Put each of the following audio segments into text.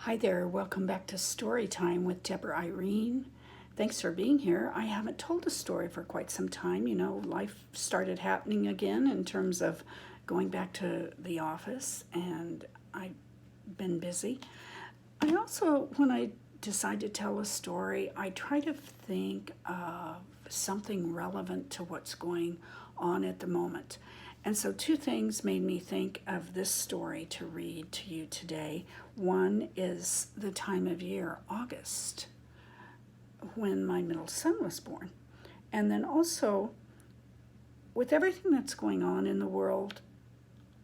Hi there, welcome back to Story Time with Debra Irene. Thanks for being here. I haven't told a story for quite some time. You know, life started happening again in terms of going back to the office, and I've been busy. I also, when I decide to tell a story, I try to think of something relevant to what's going on at the moment. And so, two things made me think of this story to read to you today. One is the time of year, August, when my middle son was born. And then also, with everything that's going on in the world,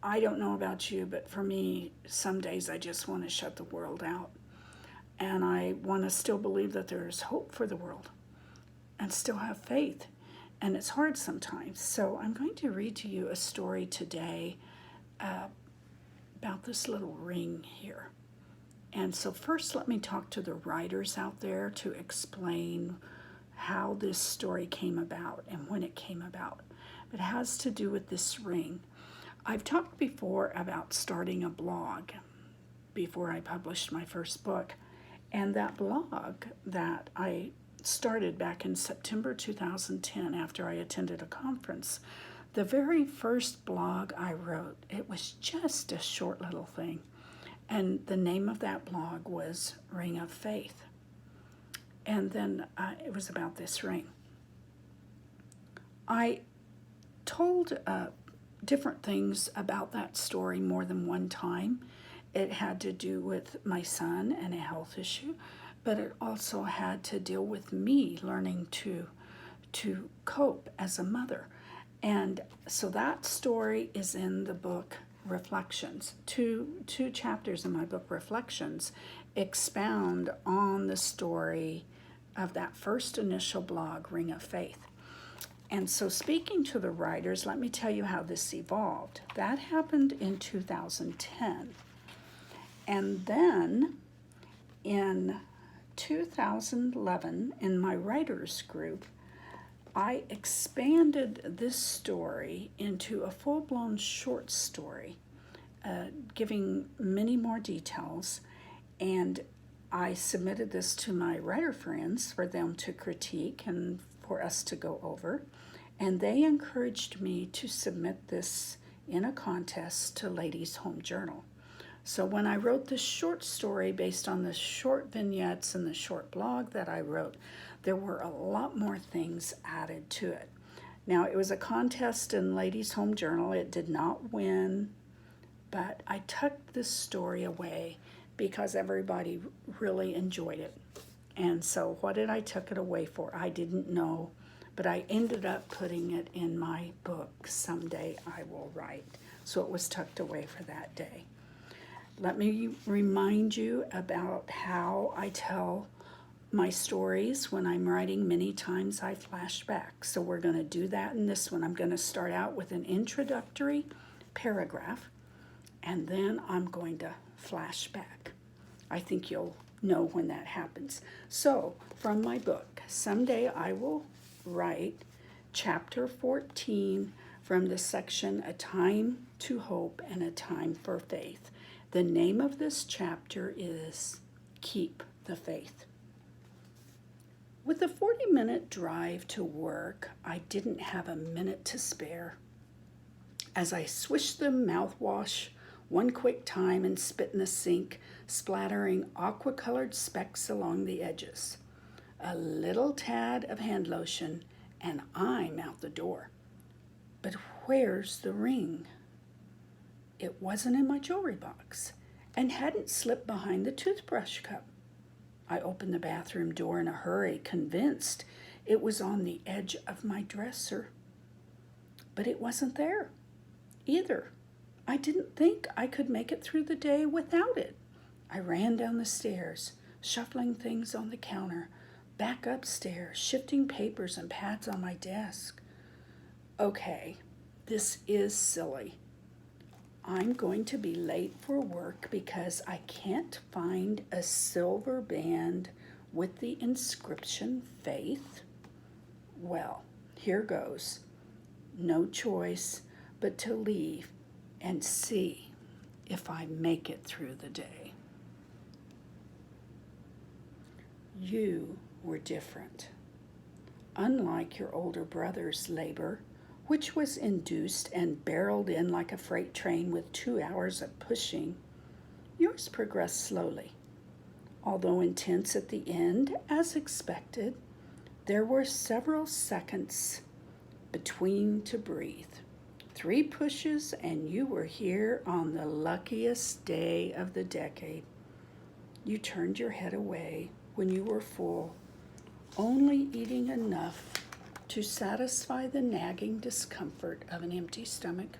I don't know about you, but for me, some days I just want to shut the world out. And I want to still believe that there's hope for the world and still have faith. And it's hard sometimes. So I'm going to read to you a story today about this little ring here. And so first let me talk to the writers out there to explain how this story came about and when it came about. It has to do with this ring. I've talked before about starting a blog before I published my first book. And that blog that I started back in September 2010 after I attended a conference, the very first blog I wrote, it was just a short little thing. And the name of that blog was Ring of Faith. And then it was about this ring. I told different things about that story more than one time. It had to do with my son and a health issue, but it also had to deal with me learning to cope as a mother. And so that story is in the book Reflections. Two chapters in my book Reflections expound on the story of that first initial blog, Ring of Faith. And so speaking to the writers, let me tell you how this evolved. That happened in 2010. And then in 2011, in my writers group, I expanded this story into a full-blown short story, giving many more details, and I submitted this to my writer friends for them to critique and for us to go over, and they encouraged me to submit this in a contest to Ladies' Home Journal. So when I wrote this short story based on the short vignettes and the short blog that I wrote, there were a lot more things added to it. Now, it was a contest in Ladies' Home Journal. It did not win, but I tucked this story away because everybody really enjoyed it. And so what did I tuck it away for? I didn't know, but I ended up putting it in my book, Someday I Will Write. So it was tucked away for that day. Let me remind you about how I tell my stories when I'm writing. Many times I flash back. So we're going to do that in this one. I'm going to start out with an introductory paragraph, and then I'm going to flash back. I think you'll know when that happens. So from my book, Someday I Will Write, Chapter 14, from the section A Time to Hope and a Time for Faith. The name of this chapter is Keep the Faith. With a 40-minute drive to work, I didn't have a minute to spare. As I swished the mouthwash one quick time and spit in the sink, splattering aqua-colored specks along the edges. A little tad of hand lotion, and I'm out the door. But where's the ring? It wasn't in my jewelry box and hadn't slipped behind the toothbrush cup. I opened the bathroom door in a hurry, convinced it was on the edge of my dresser. But it wasn't there either. I didn't think I could make it through the day without it. I ran down the stairs, shuffling things on the counter, back upstairs, shifting papers and pads on my desk. Okay, this is silly. I'm going to be late for work because I can't find a silver band with the inscription Faith. Well, here goes. No choice but to leave and see if I make it through the day. You were different. Unlike your older brother's labor, which was induced and barreled in like a freight train with 2 hours of pushing, yours progressed slowly. Although intense at the end, as expected, there were several seconds between to breathe. 3 pushes, and you were here on the luckiest day of the decade. You turned your head away when you were full, only eating enough to satisfy the nagging discomfort of an empty stomach.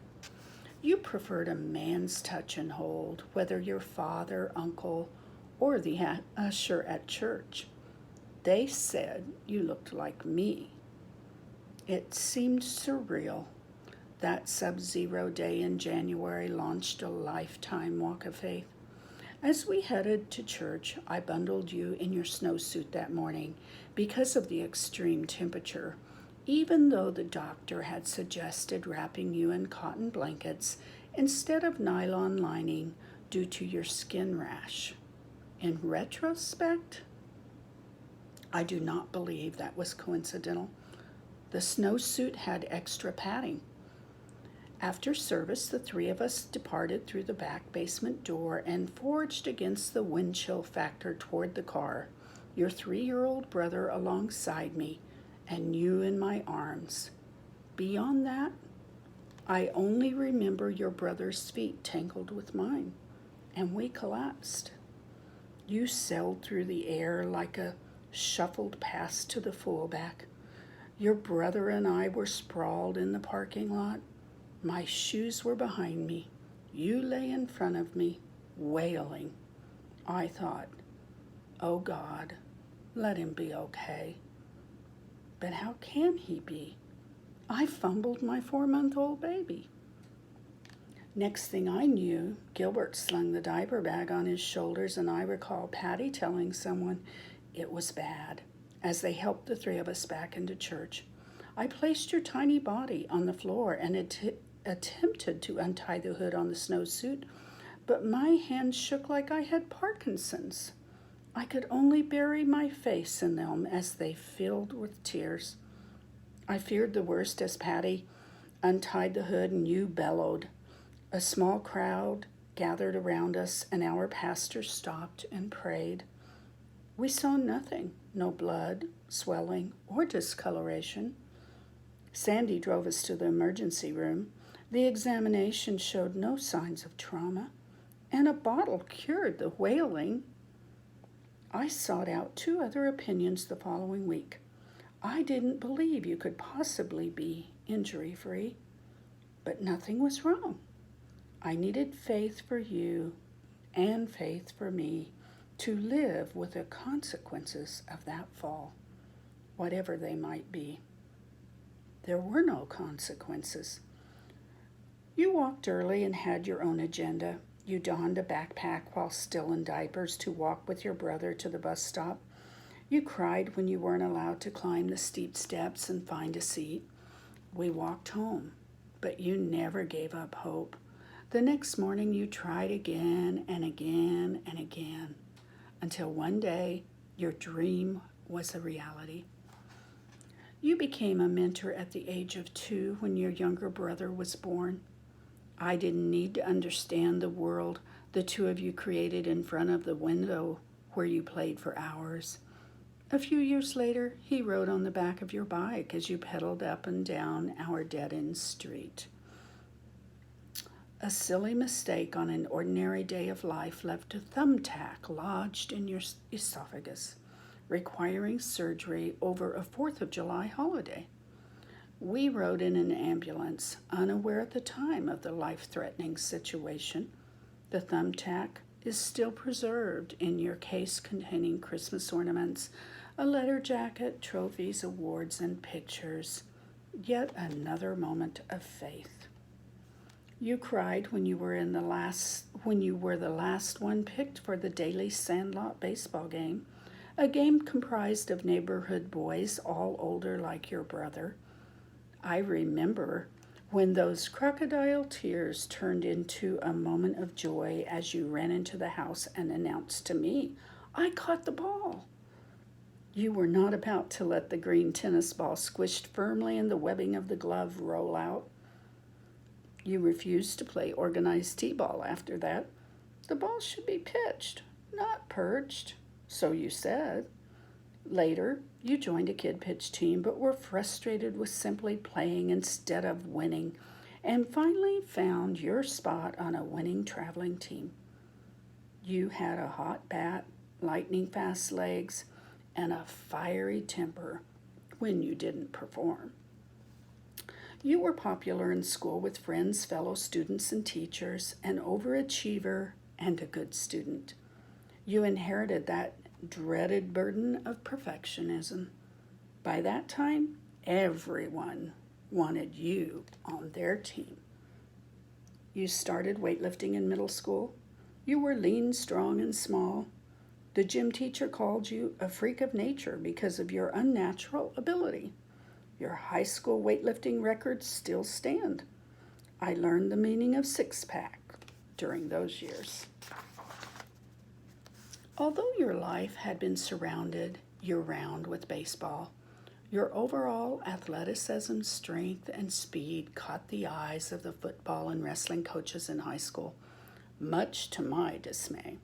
You preferred a man's touch and hold, whether your father, uncle, or the usher at church. They said you looked like me. It seemed surreal. That sub-zero day in January launched a lifetime walk of faith. As we headed to church, I bundled you in your snowsuit that morning because of the extreme temperature, even though the doctor had suggested wrapping you in cotton blankets instead of nylon lining due to your skin rash. In retrospect, I do not believe that was coincidental. The snowsuit had extra padding. After service, the 3 of us departed through the back basement door and forged against the wind chill factor toward the car, your 3-year-old brother alongside me, and you in my arms. Beyond that, I only remember your brother's feet tangled with mine, and we collapsed. You sailed through the air like a shuffled pass to the fullback. Your brother and I were sprawled in the parking lot. My shoes were behind me. You lay in front of me, wailing. I thought, oh God, let him be okay. But how can he be? I fumbled my 4-month-old baby. Next thing I knew, Gilbert slung the diaper bag on his shoulders, and I recall Patty telling someone it was bad as they helped the 3 of us back into church. I placed your tiny body on the floor and attempted to untie the hood on the snowsuit, but my hands shook like I had Parkinson's. I could only bury my face in them as they filled with tears. I feared the worst as Patty untied the hood and you bellowed. A small crowd gathered around us, and our pastor stopped and prayed. We saw nothing, no blood, swelling, or discoloration. Sandy drove us to the emergency room. The examination showed no signs of trauma, and a bottle cured the wailing. I sought out 2 other opinions the following week. I didn't believe you could possibly be injury-free, but nothing was wrong. I needed faith for you and faith for me to live with the consequences of that fall, whatever they might be. There were no consequences. You walked early and had your own agenda. You donned a backpack while still in diapers to walk with your brother to the bus stop. You cried when you weren't allowed to climb the steep steps and find a seat. We walked home, but you never gave up hope. The next morning you tried again and again and again, until one day your dream was a reality. You became a mentor at the age of 2 when your younger brother was born. I didn't need to understand the world the 2 of you created in front of the window where you played for hours. A few years later, he rode on the back of your bike as you pedaled up and down our dead-end street. A silly mistake on an ordinary day of life left a thumbtack lodged in your esophagus, requiring surgery over a 4th of July holiday. We rode in an ambulance, unaware at the time of the life-threatening situation. The thumbtack is still preserved in your case containing Christmas ornaments, a letter jacket, trophies, awards, and pictures. Yet another moment of faith. You cried when you were the last one picked for the daily Sandlot baseball game, a game comprised of neighborhood boys, all older like your brother. I remember when those crocodile tears turned into a moment of joy as you ran into the house and announced to me, I caught the ball. You were not about to let the green tennis ball squished firmly in the webbing of the glove roll out. You refused to play organized t-ball after that. The ball should be pitched, not perched, so you said. Later, you joined a kid pitch team but were frustrated with simply playing instead of winning, and finally found your spot on a winning traveling team. You had a hot bat, lightning fast legs, and a fiery temper when you didn't perform. You were popular in school with friends, fellow students, and teachers, an overachiever and a good student. You inherited that dreaded burden of perfectionism. By that time, everyone wanted you on their team. You started weightlifting in middle school. You were lean, strong, and small. The gym teacher called you a freak of nature because of your unnatural ability. Your high school weightlifting records still stand. I learned the meaning of six-pack during those years. Although your life had been surrounded year-round with baseball, your overall athleticism, strength, and speed caught the eyes of the football and wrestling coaches in high school, much to my dismay.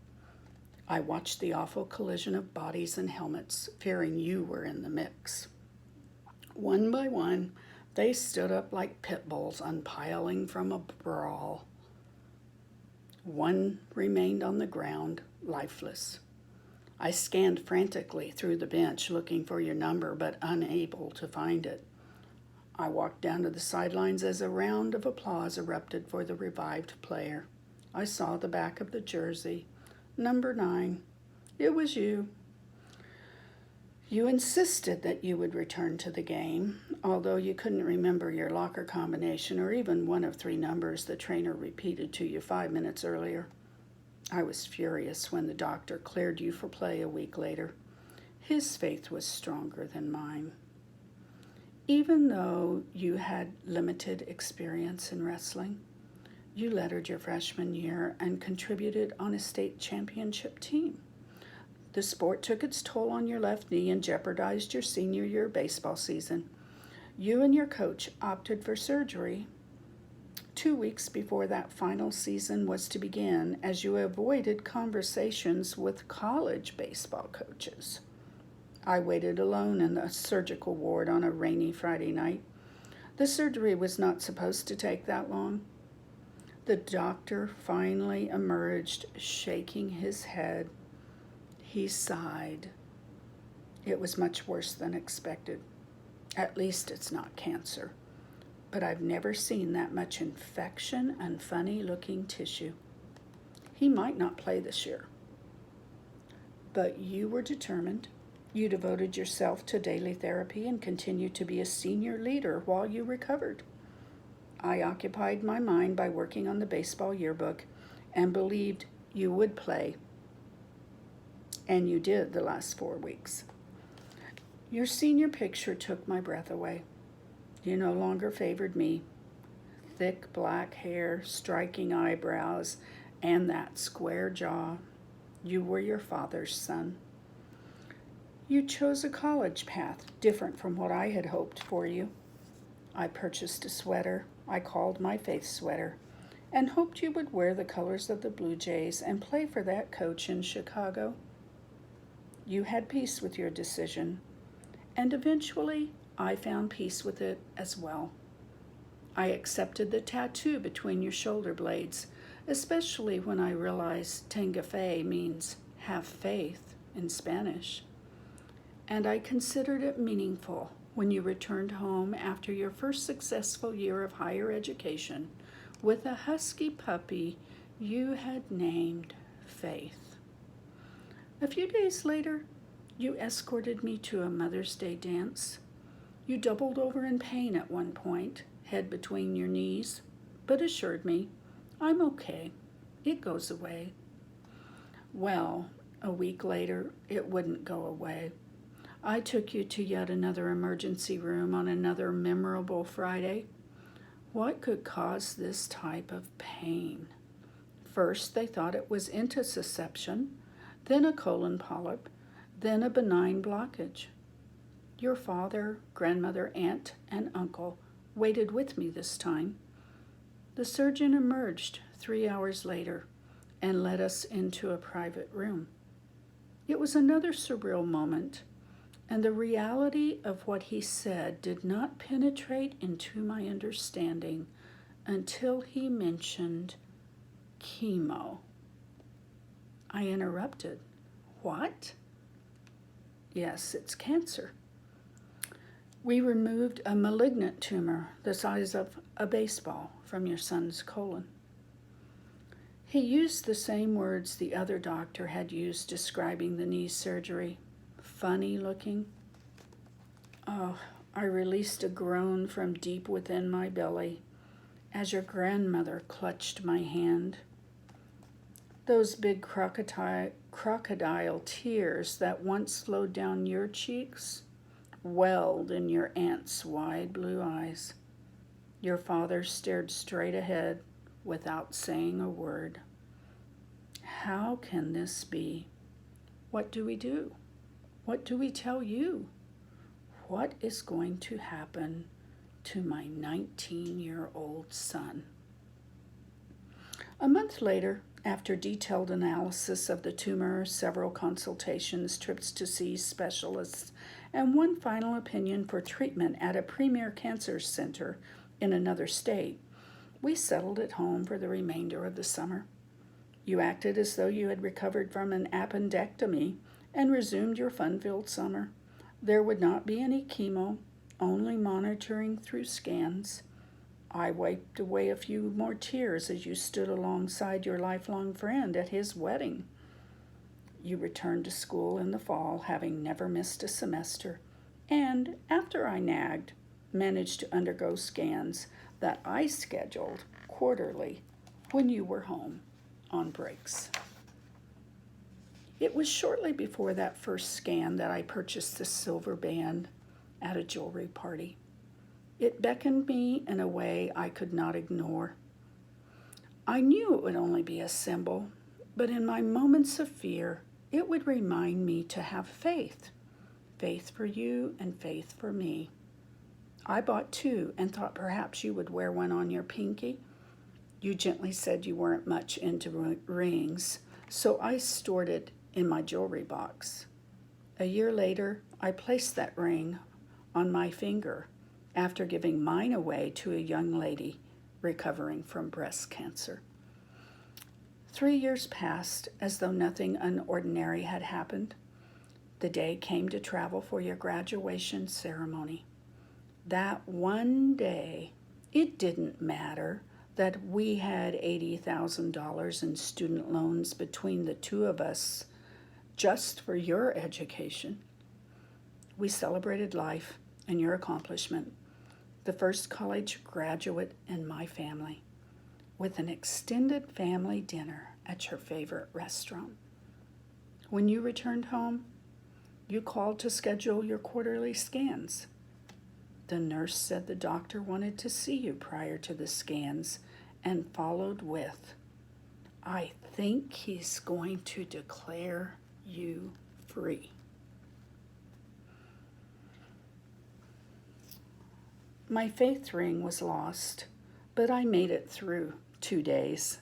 I watched the awful collision of bodies and helmets, fearing you were in the mix. One by one, they stood up like pit bulls unpiling from a brawl. One remained on the ground, lifeless. I scanned frantically through the bench looking for your number, but unable to find it. I walked down to the sidelines as a round of applause erupted for the revived player. I saw the back of the jersey, number 9. It was you. You insisted that you would return to the game, although you couldn't remember your locker combination or even one of 3 numbers the trainer repeated to you 5 minutes earlier. I was furious when the doctor cleared you for play a week later. His faith was stronger than mine. Even though you had limited experience in wrestling, you lettered your freshman year and contributed on a state championship team. The sport took its toll on your left knee and jeopardized your senior year baseball season. You and your coach opted for surgery 2 weeks before that final season was to begin, as you avoided conversations with college baseball coaches. I waited alone in the surgical ward on a rainy Friday night. The surgery was not supposed to take that long. The doctor finally emerged, shaking his head. He sighed. It was much worse than expected. At least it's not cancer. But I've never seen that much infection and funny-looking tissue. He might not play this year. But you were determined. You devoted yourself to daily therapy and continued to be a senior leader while you recovered. I occupied my mind by working on the baseball yearbook and believed you would play. And you did the last 4 weeks. Your senior picture took my breath away. You no longer favored me. Thick black hair, striking eyebrows, and that square jaw. You were your father's son. You chose a college path different from what I had hoped for you. I purchased a sweater I called my faith sweater and hoped you would wear the colors of the Blue Jays and play for that coach in Chicago. You had peace with your decision, and eventually I found peace with it as well. I accepted the tattoo between your shoulder blades, especially when I realized Tenga Fe means have faith in Spanish. And I considered it meaningful when you returned home after your first successful year of higher education with a husky puppy you had named Faith. A few days later, you escorted me to a Mother's Day dance. You doubled over in pain at one point, head between your knees, but assured me, I'm okay. It goes away. Well, a week later, it wouldn't go away. I took you to yet another emergency room on another memorable Friday. What could cause this type of pain? First, they thought it was intussusception, then a colon polyp, then a benign blockage. Your father, grandmother, aunt, and uncle waited with me this time. The surgeon emerged 3 hours later and led us into a private room. It was another surreal moment, and the reality of what he said did not penetrate into my understanding until he mentioned chemo. I interrupted. What? Yes, it's cancer. We removed a malignant tumor the size of a baseball from your son's colon. He used the same words the other doctor had used describing the knee surgery. Funny looking. Oh, I released a groan from deep within my belly as your grandmother clutched my hand. Those big crocodile tears that once flowed down your cheeks welled in your aunt's wide blue eyes. Your father stared straight ahead without saying a word. How can this be? What do we do? What do we tell you? What is going to happen to my 19-year-old son? A month later, after detailed analysis of the tumor, several consultations, trips to see specialists, and one final opinion for treatment at a premier cancer center in another state, we settled at home for the remainder of the summer. You acted as though you had recovered from an appendectomy and resumed your fun-filled summer. There would not be any chemo, only monitoring through scans. I wiped away a few more tears as you stood alongside your lifelong friend at his wedding. You returned to school in the fall, having never missed a semester, and, after I nagged, managed to undergo scans that I scheduled quarterly when you were home on breaks. It was shortly before that first scan that I purchased the silver band at a jewelry party. It beckoned me in a way I could not ignore. I knew it would only be a symbol, but in my moments of fear, it would remind me to have faith. Faith for you and faith for me. I bought two and thought perhaps you would wear one on your pinky. You gently said you weren't much into rings, so I stored it in my jewelry box. A year later, I placed that ring on my finger after giving mine away to a young lady recovering from breast cancer. 3 years passed as though nothing unordinary had happened. The day came to travel for your graduation ceremony. That one day, it didn't matter that we had $80,000 in student loans between the two of us just for your education. We celebrated life and your accomplishment, the first college graduate in my family, with an extended family dinner at your favorite restaurant. When you returned home, you called to schedule your quarterly scans. The nurse said the doctor wanted to see you prior to the scans and followed with, "I think he's going to declare you free." My faith ring was lost, but I made it through 2 days.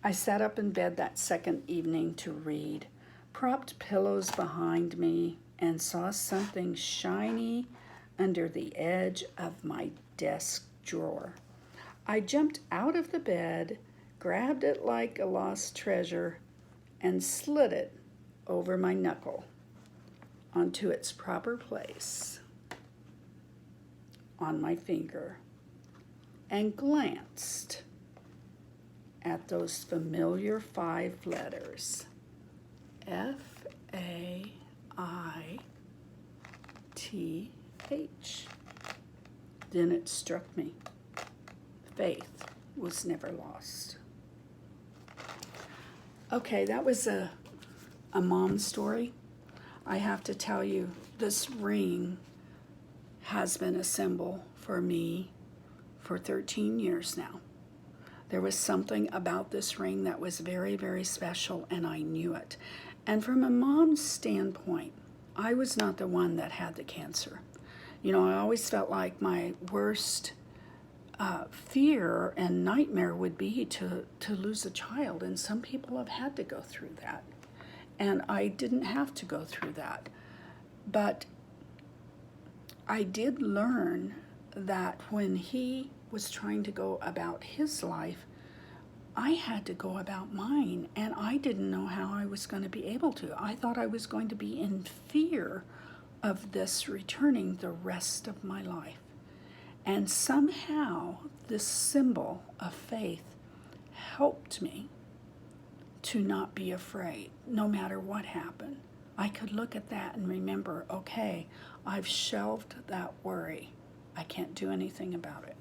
I sat up in bed that second evening to read, propped pillows behind me, and saw something shiny under the edge of my desk drawer. I jumped out of the bed, grabbed it like a lost treasure, and slid it over my knuckle onto its proper place on my finger and glanced at those familiar 5 letters, F-A-I-T-H. Then it struck me. Faith was never lost. Okay, that was a mom story. I have to tell you, this ring has been a symbol for me for 13 years now. There was something about this ring that was very, very special, and I knew it. And from a mom's standpoint, I was not the one that had the cancer. You know, I always felt like my worst fear and nightmare would be to lose a child. And some people have had to go through that. And I didn't have to go through that. But I did learn that when he was trying to go about his life, I had to go about mine, and I didn't know how I was going to be able to. I thought I was going to be in fear of this returning the rest of my life. And somehow this symbol of faith helped me to not be afraid, no matter what happened. I could look at that and remember, okay, I've shelved that worry. I can't do anything about it.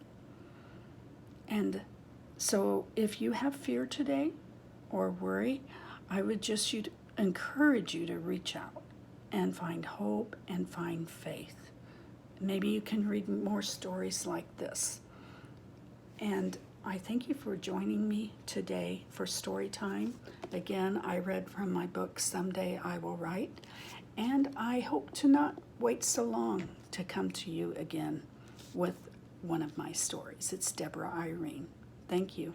And so if you have fear today or worry, I would just encourage you to reach out and find hope and find faith. Maybe you can read more stories like this. And I thank you for joining me today for story time. Again, I read from my book, Someday I Will Write. And I hope to not wait so long to come to you again with one of my stories. It's Debra, Irene. Thank you.